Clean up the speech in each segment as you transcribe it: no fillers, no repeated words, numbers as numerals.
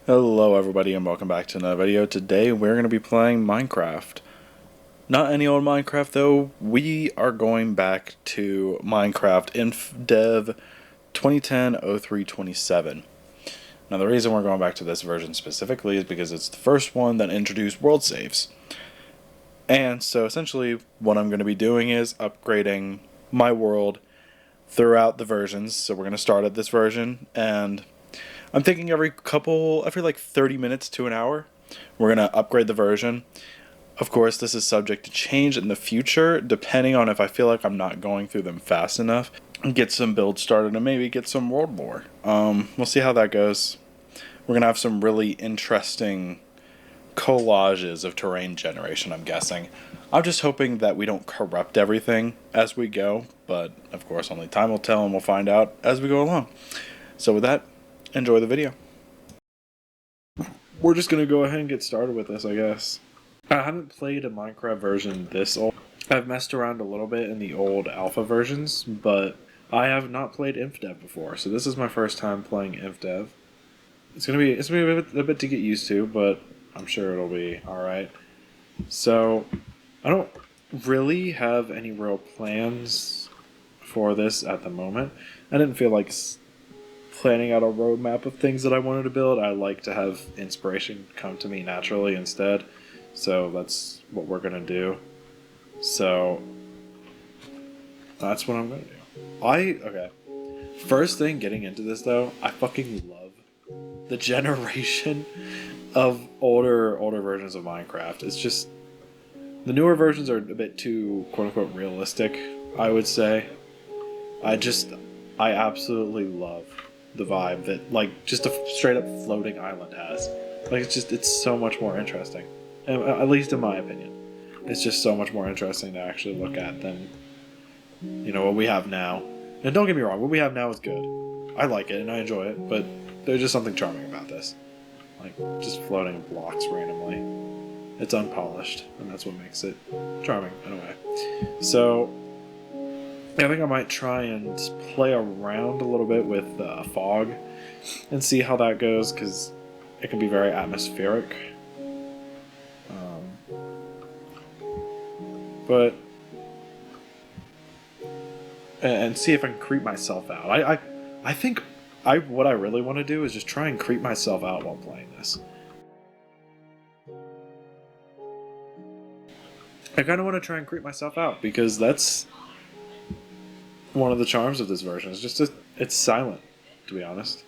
Hello everybody and welcome back to another video. Today we're going to be playing Minecraft. Not any old Minecraft though, we are going back to Minecraft InfDev 2010-03-27. Now the reason we're going back to this version specifically is because it's the first one that introduced world saves. And so essentially what I'm going to be doing is upgrading my world throughout the versions. So we're going to start at this version, and I'm thinking every like 30 minutes to an hour, we're going to upgrade the version. Of course, this is subject to change in the future, depending on if I feel like I'm not going through them fast enough. And get some builds started and maybe get some world lore. We'll see how that goes. We're going to have some really interesting collages of terrain generation, I'm guessing. I'm just hoping that we don't corrupt everything as we go, but of course only time will tell and we'll find out as we go along. So with that, enjoy the video. We're just going to go ahead and get started with this, I guess. I haven't played a Minecraft version this old. I've messed around a little bit in the old alpha versions, but I have not played InfDev before, so this is my first time playing InfDev. It's gonna be a bit to get used to, but I'm sure it'll be alright. So, I don't really have any real plans for this at the moment. I didn't feel like planning out a roadmap of things that I wanted to build. I like to have inspiration come to me naturally instead. So that's what we're gonna do. So that's what I'm gonna do. Okay. First thing getting into this though, I fucking love the generation of older versions of Minecraft. It's just the newer versions are a bit too quote unquote realistic, I would say. I absolutely love the vibe that like just a straight up floating island has. Like it's so much more interesting. At least in my opinion. It's just so much more interesting to actually look at than what we have now. And don't get me wrong, what we have now is good. I like it and I enjoy it, but there's just something charming about this. Like just floating blocks randomly. It's unpolished, and that's what makes it charming in a way. So I think I might try and play around a little bit with fog and see how that goes, because it can be very atmospheric. But and see if I can creep myself out. I think what I really want to do is just try and creep myself out while playing this. I kind of want to try and creep myself out because that's one of the charms of this version. It's silent, to be honest.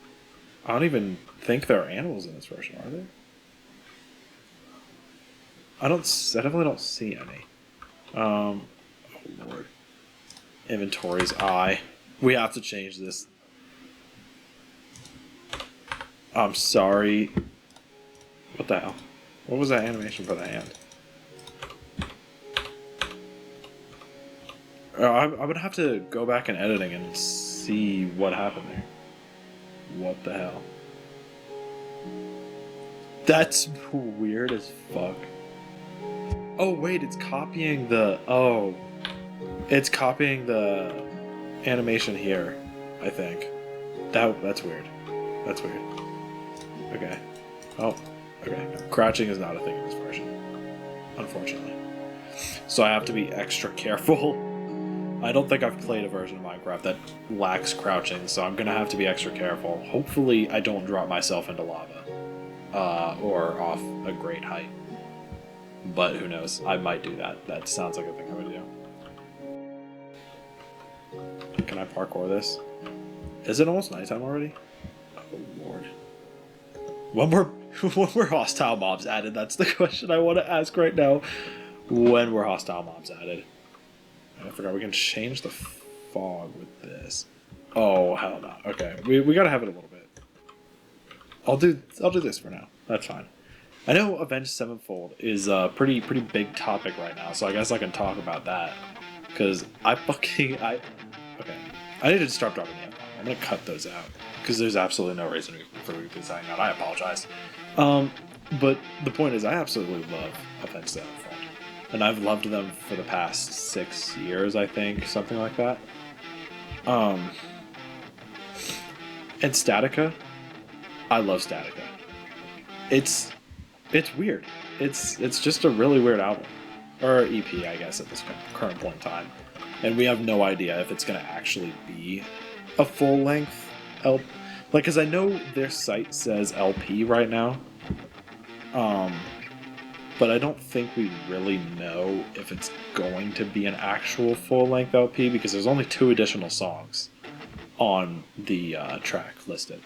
I don't even think there are animals in this version, are there? I definitely don't see any. Oh lord. Inventory's eye. We have to change this. I'm sorry. What the hell? What was that animation for the hand? I'm gonna have to go back in editing and see what happened there. What the hell? That's weird as fuck. Oh wait, it's copying the... Oh. It's copying the animation here, I think. That's weird. That's weird. Okay. Oh, okay. No, crouching is not a thing in this version, unfortunately. So I have to be extra careful. I don't think I've played a version of Minecraft that lacks crouching, so I'm gonna have to be extra careful. Hopefully I don't drop myself into lava. Or off a great height. But who knows? I might do that. That sounds like a thing I would do. Can I parkour this? Is it almost nighttime already? Oh lord. When were hostile mobs added? That's the question I want to ask right now. When were hostile mobs added? I forgot we can change the fog with this. Oh hell no. Okay, we gotta have it a little bit. I'll do this for now. That's fine. I know Avenged Sevenfold is a pretty big topic right now, so I guess I can talk about that. Cause okay. I need to start dropping the F-bomb. I'm gonna cut those out because there's absolutely no reason for me to be saying that. I apologize. But the point is, I absolutely love Avenged Sevenfold, and I've loved them for the past 6 years, I think, something like that. And Statica, I love Statica. it's it's weird. It's just a really weird album, or EP, I guess, at this current point in time, and we have no idea if it's gonna actually be a full length LP. Like, because I know their site says LP right now, um, but I don't think we really know if it's going to be an actual full length LP because there's only 2 additional songs on the track listed.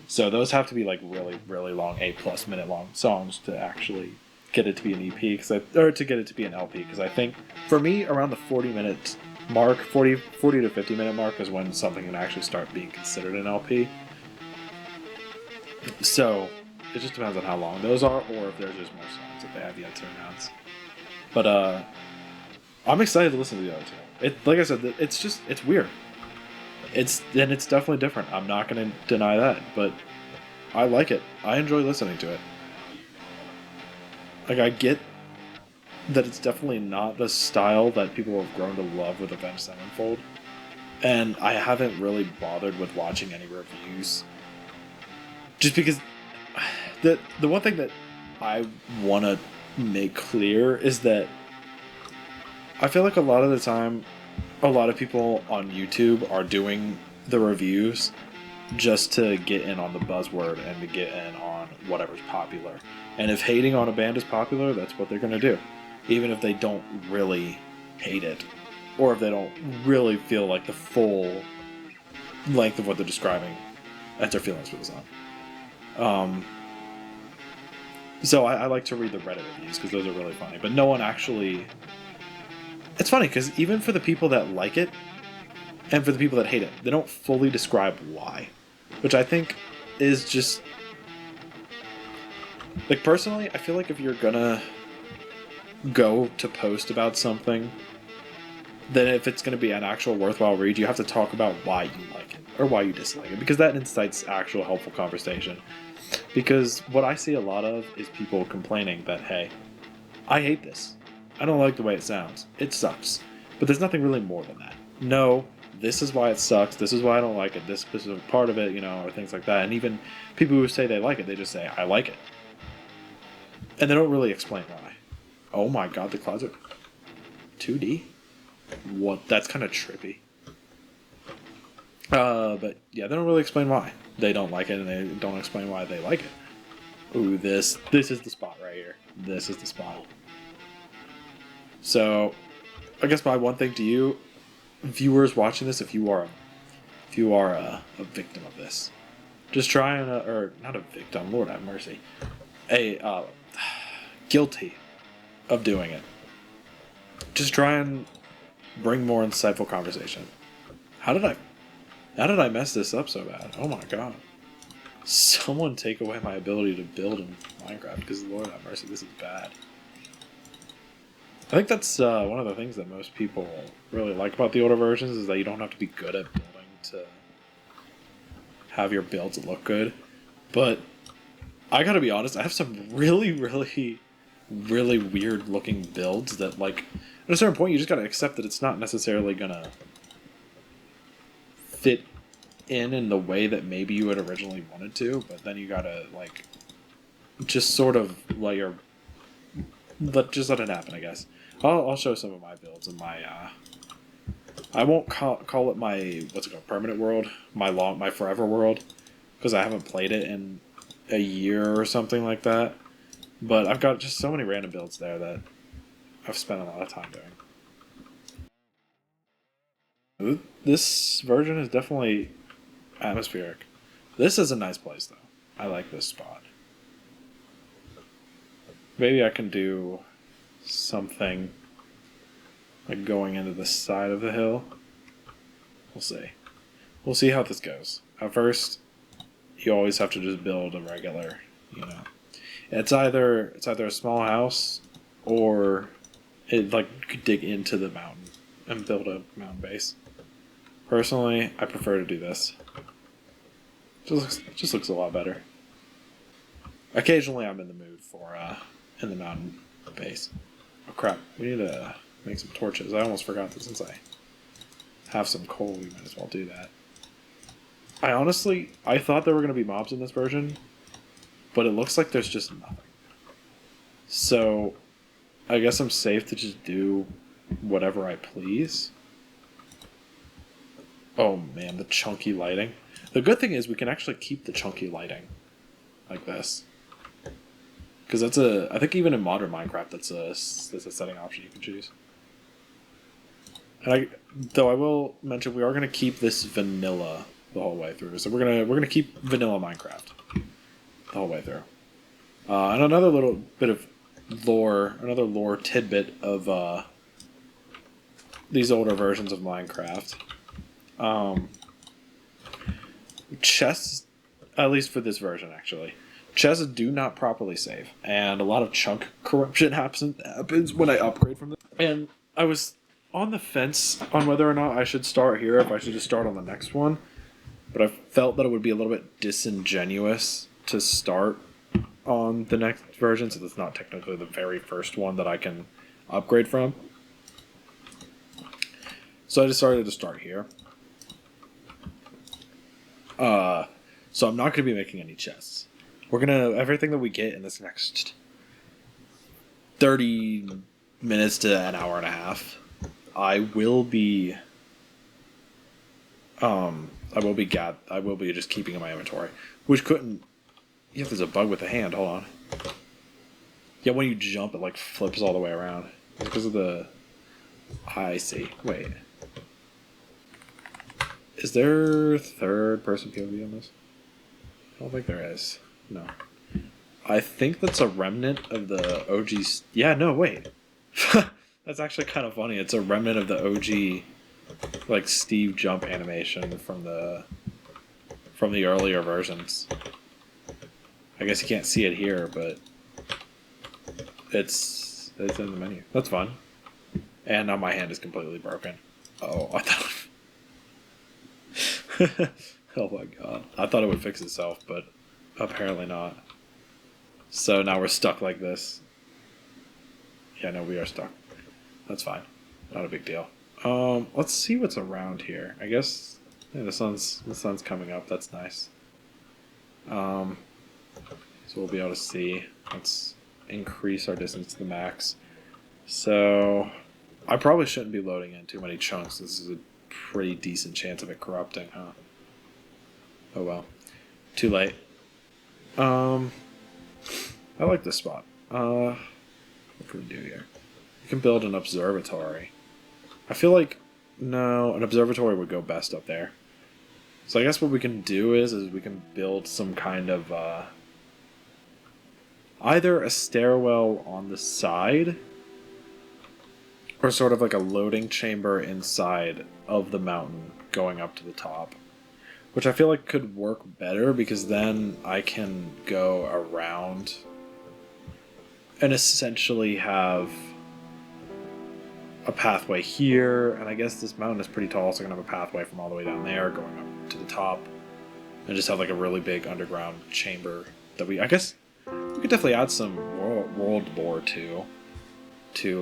So those have to be like really, really long, 8+ minute long songs to actually get it to be an EP, or to get it to be an LP. Because I think for me, around the 40-minute mark, 40 to 50-minute mark is when something can actually start being considered an LP. So it just depends on how long those are, or if there's just more songs that they have yet to announce. But I'm excited to listen to the other two. Like I said, it's weird. It's definitely different. I'm not going to deny that, but I like it. I enjoy listening to it. Like, I get that it's definitely not the style that people have grown to love with Avenged Sevenfold, and I haven't really bothered with watching any reviews, just because the one thing that I want to make clear is that I feel like a lot of the time, a lot of people on YouTube are doing the reviews just to get in on the buzzword and to get in on whatever's popular. And if hating on a band is popular, that's what they're going to do. Even if they don't really hate it, or if they don't really feel like the full length of what they're describing as their feelings for the song. So I like to read the Reddit reviews because those are really funny. But no one actually... It's funny because even for the people that like it and for the people that hate it, they don't fully describe why. Which I think is just... Like, personally, I feel like if you're gonna go to post about something, then if it's gonna be an actual worthwhile read, you have to talk about why you like it or why you dislike it, because that incites actual helpful conversation. Because what I see a lot of is people complaining that, hey, I hate this. I don't like the way it sounds. It sucks. But there's nothing really more than that. No, this is why it sucks. This is why I don't like it. This specific part of it, or things like that. And even people who say they like it, they just say, I like it. And they don't really explain why. Oh my god, the clouds are 2D? What? That's kind of trippy. But yeah, they don't really explain why they don't like it, and they don't explain why they like it. Ooh, this is the spot right here. This is the spot. So, I guess my one thing to you, viewers watching this, if you are a victim of this, just try and or not a victim, Lord have mercy, guilty of doing it. Just try and bring more insightful conversation. How did I mess this up so bad? Oh my god. Someone take away my ability to build in Minecraft, because Lord have mercy, this is bad. I think that's one of the things that most people really like about the older versions, is that you don't have to be good at building to have your builds look good. But I gotta be honest, I have some really, really, really weird looking builds that, like, at a certain point you just gotta accept that it's not necessarily gonna fit in the way that maybe you had originally wanted to, but then you gotta, like, just sort of let it happen, I guess. I'll show some of my builds in my I won't call it my permanent world, my forever world, because I haven't played it in a year or something like that. But I've got just so many random builds there that I've spent a lot of time doing. This version is definitely atmospheric. This is a nice place, though. I like this spot. Maybe I can do something like going into the side of the hill. We'll see. We'll see how this goes. At first, you always have to just build a regular, It's either a small house, or it could dig into the mountain and build a mountain base. Personally, I prefer to do this. Just looks a lot better. Occasionally, I'm in the mood for in the mountain base. Oh crap! We need to make some torches. I almost forgot that since I have some coal, we might as well do that. I thought there were going to be mobs in this version, but it looks like there's just nothing. So I guess I'm safe to just do whatever I please. Oh man, the chunky lighting. The good thing is we can actually keep the chunky lighting like this. Because that's I think even in modern Minecraft, that's a setting option you can choose. And though I will mention, we are going to keep this vanilla the whole way through. So we're gonna keep vanilla Minecraft the whole way through. And another little bit of lore, another lore tidbit of these older versions of Minecraft. Chests, at least for this version, actually, chests do not properly save, and a lot of chunk corruption happens when I upgrade from them. And I was on the fence on whether or not I should start here, if I should just start on the next one, but I felt that it would be a little bit disingenuous to start on the next version, so that's not technically the very first one that I can upgrade from. So I decided to start here. So I'm not going to be making any chests. We're going to, everything that we get in this next 30 minutes to an hour and a half, I will be just keeping in my inventory, which couldn't, yeah, there's a bug with the hand, hold on. Yeah, when you jump, it like flips all the way around. It's because of the, I see, wait. Is there third person POV on this? I don't think there is. No. I think that's a remnant of the OG. Yeah, no, wait. That's actually kind of funny. It's a remnant of the OG, like Steve jump animation from the earlier versions. I guess you can't see it here, but it's in the menu. That's fun. And now my hand is completely broken. Oh, I thought. Oh my god. I thought it would fix itself, but apparently not. So now we're stuck like this. Yeah, no, we are stuck. That's fine. Not a big deal. Let's see what's around here. I guess yeah, the sun's coming up. That's nice. So we'll be able to see. Let's increase our distance to the max. So I probably shouldn't be loading in too many chunks. This is a pretty decent chance of it corrupting, huh? Oh well. Too late. I like this spot. What can we do here? We can build an observatory. I feel like, no, an observatory would go best up there. So I guess what we can do is we can build some kind of, either a stairwell on the side, or sort of like a loading chamber inside of the mountain going up to the top. Which I feel like could work better, because then I can go around and essentially have a pathway here, and I guess this mountain is pretty tall, so I'm going to have a pathway from all the way down there going up to the top, and just have like a really big underground chamber that I guess we could definitely add some world lore to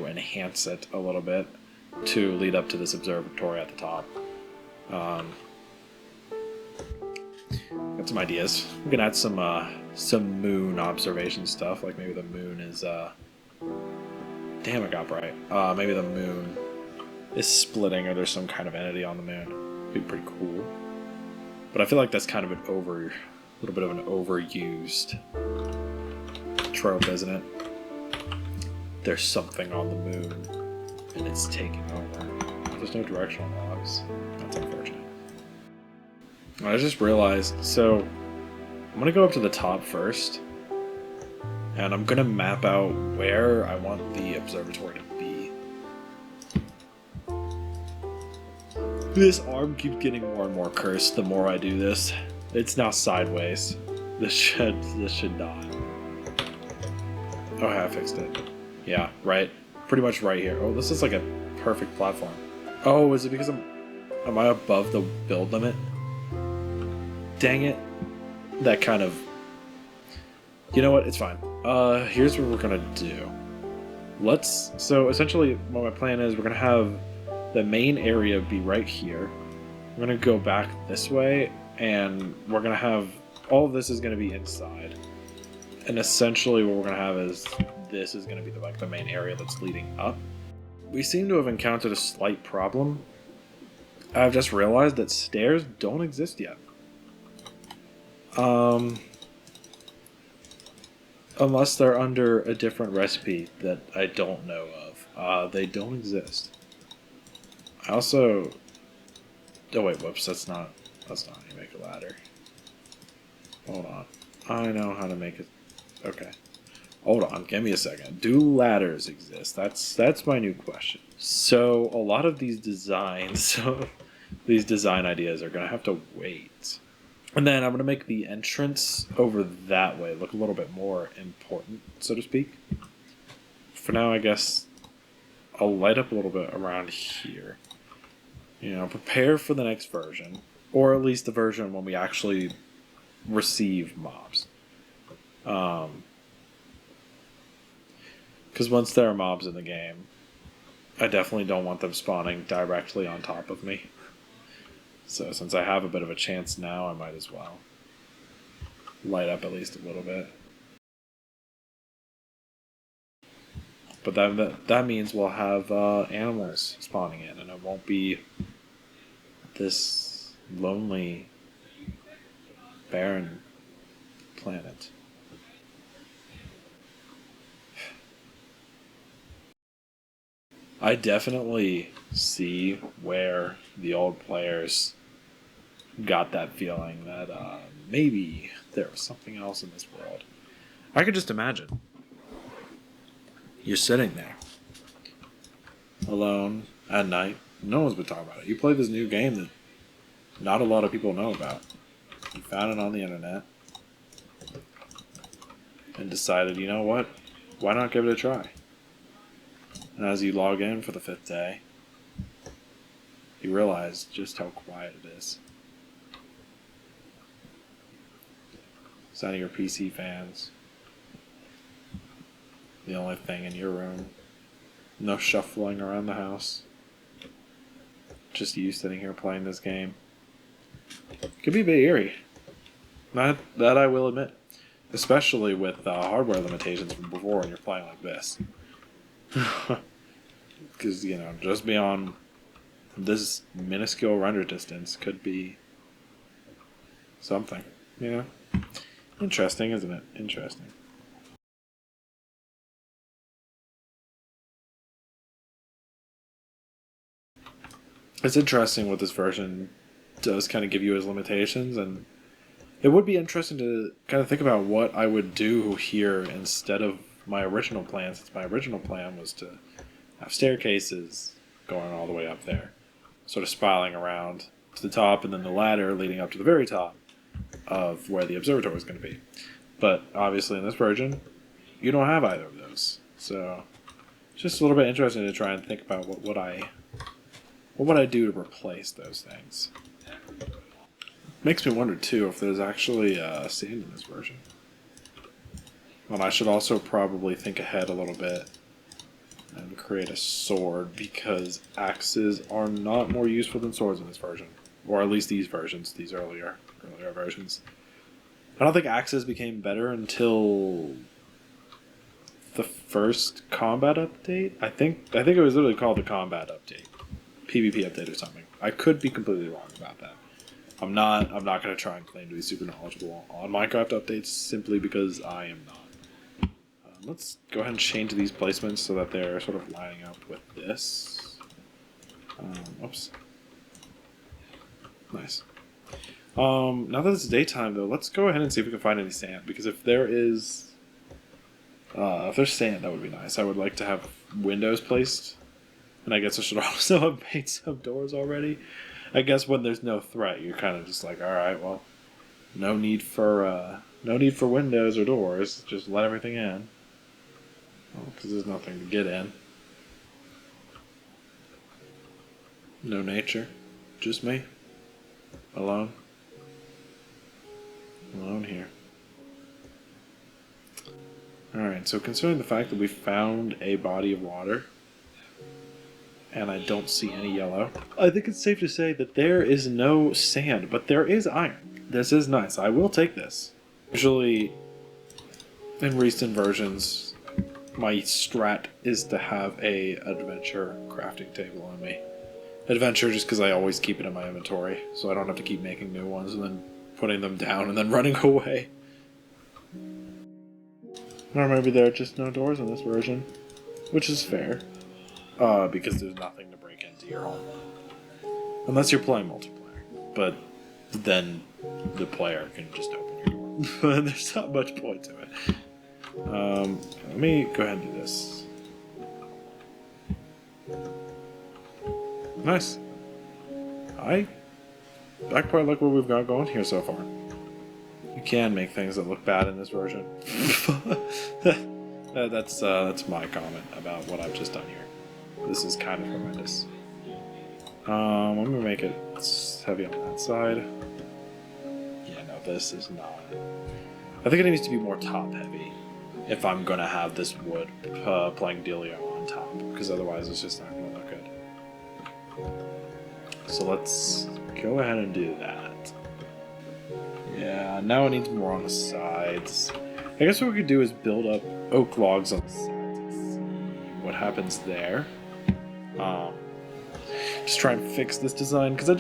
enhance it a little bit, to lead up to this observatory at the top. Got some ideas. We can add some moon observation stuff, like maybe the moon is damn, it got bright. Maybe the moon is splitting, or there's some kind of entity on the moon. It'd be pretty cool. But I feel like that's kind of a little bit of an overused trope, isn't it? There's something on the moon, and it's taking over. There's no directional logs. That's unfortunate. I just realized, so I'm going to go up to the top first, and I'm going to map out where I want the observatory to be. This arm keeps getting more and more cursed the more I do this. It's now sideways. This should die. Oh, I fixed it. Yeah, right. Pretty much right here. Oh, this is like a perfect platform. Oh, is it because am I above the build limit? Dang it. That kind of... You know what? It's fine. Here's what we're gonna do. So essentially what my plan is, we're gonna have the main area be right here. We're gonna go back this way, and we're gonna have... All of this is gonna be inside. And essentially what we're going to have is this is going to be the main area that's leading up. We seem to have encountered a slight problem. I've just realized that stairs don't exist yet. Unless they're under a different recipe that I don't know of. They don't exist. I also... Oh wait, whoops, that's not how you make a ladder. Hold on. I know how to make it. Okay. Hold on, give me a second. Do ladders exist? That's my new question. So a lot of these designs, these design ideas are gonna have to wait. And then I'm gonna make the entrance over that way look a little bit more important, so to speak. For now, I guess I'll light up a little bit around here. You know, prepare for the next version, or at least the version when we actually receive mobs. Because once there are mobs in the game, I definitely don't want them spawning directly on top of me. So since I have a bit of a chance now, I might as well light up at least a little bit. But that means we'll have animals spawning in, and it won't be this lonely, barren planet. I definitely see where the old players got that feeling that maybe there was something else in this world. I could just imagine. You're sitting there, alone, at night. No one's been talking about it. You play this new game that not a lot of people know about. You found it on the internet and decided, you know what? Why not give it a try? And as you log in for the 5th day, you realize just how quiet it is. Sound of your PC fans. The only thing in your room. No shuffling around the house. Just you sitting here playing this game. Could be a bit eerie. That I will admit. Especially with hardware limitations from before when you're playing like this. Because, you know, just beyond this minuscule render distance could be something, you know? Interesting, isn't it? Interesting. It's interesting what this version does kind of give you as limitations, and it would be interesting to kind of think about what I would do here instead of my original plan, since my original plan was to have staircases going all the way up there, sort of spiraling around to the top, and then the ladder leading up to the very top of where the observatory was going to be. But obviously in this version, you don't have either of those. So it's just a little bit interesting to try and think about what would I do to replace those things. Makes me wonder too if there's actually sand in this version. Well, I should also probably think ahead a little bit and create a sword, because axes are not more useful than swords in this version, or at least these versions, these earlier versions. I don't think axes became better until the first combat update. I think it was literally called the combat update, PvP update or something. I could be completely wrong about that. I'm not going to try and claim to be super knowledgeable on Minecraft updates simply because I am not. Let's go ahead and change these placements so that they're sort of lining up with this. Oops. Nice. Now that it's daytime, though, let's go ahead and see if we can find any sand. Because if there's sand, that would be nice. I would like to have windows placed, and I guess I should also have made some doors already. I guess when there's no threat, you're kind of just like, all right, well, no need for windows or doors. Just let everything in. Because there's nothing to get in. No nature. Just me. Alone. Alone here. Alright, so considering the fact that we found a body of water, and I don't see any yellow, I think it's safe to say that there is no sand, but there is iron. This is nice. I will take this. Usually, in recent versions, my strat is to have a adventure crafting table on me. Adventure just because I always keep it in my inventory, so I don't have to keep making new ones and then putting them down and then running away. Or maybe there are just no doors in this version, which is fair, because there's nothing to break into your home. Unless you're playing multiplayer, but then the player can just open your door. But there's not much point to it. Let me go ahead and do this. Nice. I quite like what we've got going here so far. You can make things that look bad in this version. That's my comment about what I've just done here. This is kind of horrendous. I'm gonna make it heavy on that side. Yeah, no, this is not. I think it needs to be more top heavy if I'm gonna have this wood playing dealio on top, because otherwise it's just not gonna look good. So let's go ahead and do that. Yeah, now it needs more on the sides. I guess what we could do is build up oak logs on the sides and see what happens there. Just try and fix this design, because I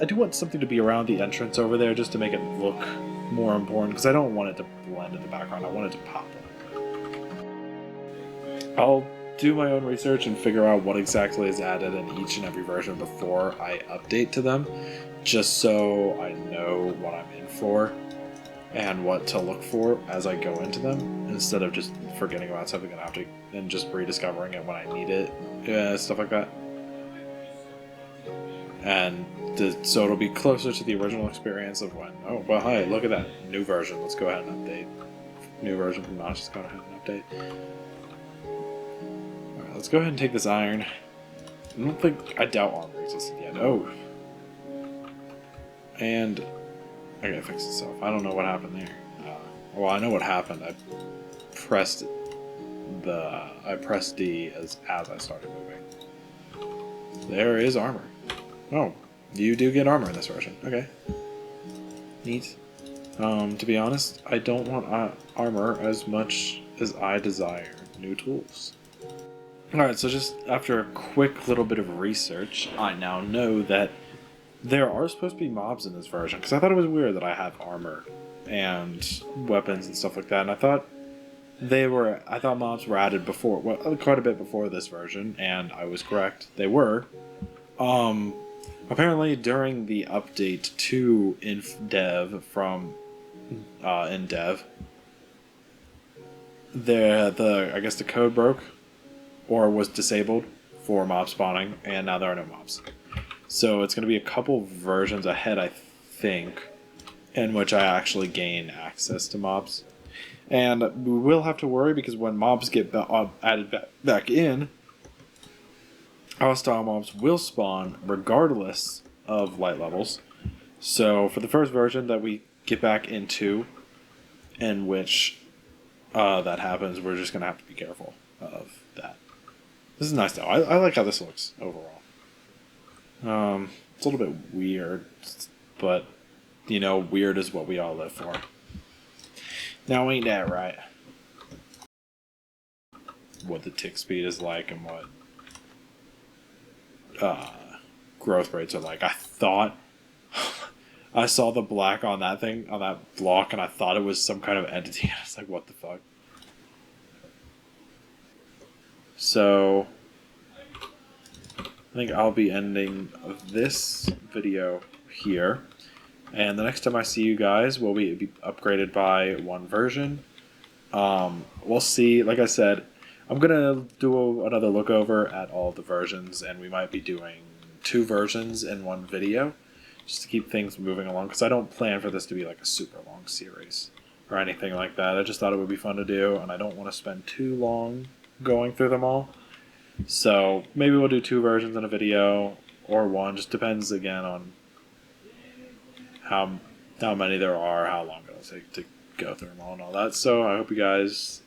do want something to be around the entrance over there just to make it look more important, because I don't want it to blend in the background. I want it to pop up. I'll do my own research and figure out what exactly is added in each and every version before I update to them, just so I know what I'm in for and what to look for as I go into them, instead of just forgetting about something and just rediscovering it when I need it, stuff like that. And so it'll be closer to the original experience of when, oh, well, hi, look at that. New version. Let's go ahead and update. New version from Notch. Let's go ahead and update. Alright, let's go ahead and take this iron. I doubt armor existed yet. Oh. And I gotta fix this up. I don't know what happened there. Well, I know what happened. I pressed D as I started moving. There is armor. Oh, you do get armor in this version. Okay. Neat. To be honest, I don't want armor as much as I desire new tools. Alright, so just after a quick little bit of research, I now know that there are supposed to be mobs in this version, because I thought it was weird that I have armor and weapons and stuff like that, and I thought mobs were added before, well, quite a bit before this version, and I was correct. They were. Apparently, during the update to InfDev from InDev, I guess the code broke or was disabled for mob spawning, and now there are no mobs. So it's going to be a couple versions ahead, I think, in which I actually gain access to mobs. And we will have to worry, because when mobs get added back in, hostile mobs will spawn regardless of light levels. So for the first version that we get back into, in which that happens, we're just going to have to be careful of that. This is nice though. I like how this looks overall. It's a little bit weird, but you know, weird is what we all live for. Now ain't that right? What the tick speed is like and what growth rates are like. I thought I saw the black on that thing, on that block, and I thought it was some kind of entity. I was like, what the fuck? So I think I'll be ending this video here, and the next time I see you guys, we'll be upgraded by one version. We'll see. Like I said, I'm gonna do another look over at all of the versions, and we might be doing 2 versions in one video, just to keep things moving along, because I don't plan for this to be like a super long series or anything like that. I just thought it would be fun to do, and I don't want to spend too long going through them all. So maybe we'll do 2 versions in a video, or one. Just depends again on how many there are, how long it'll take to go through them all and all that. So I hope you guys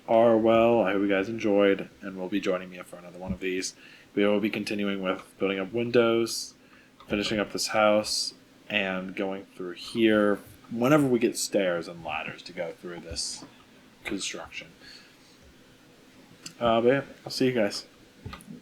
are well. I hope you guys enjoyed, and will be joining me for another one of these. We will be continuing with building up windows, finishing up this house, and going through here whenever we get stairs and ladders to go through this construction. But yeah, I'll see you guys.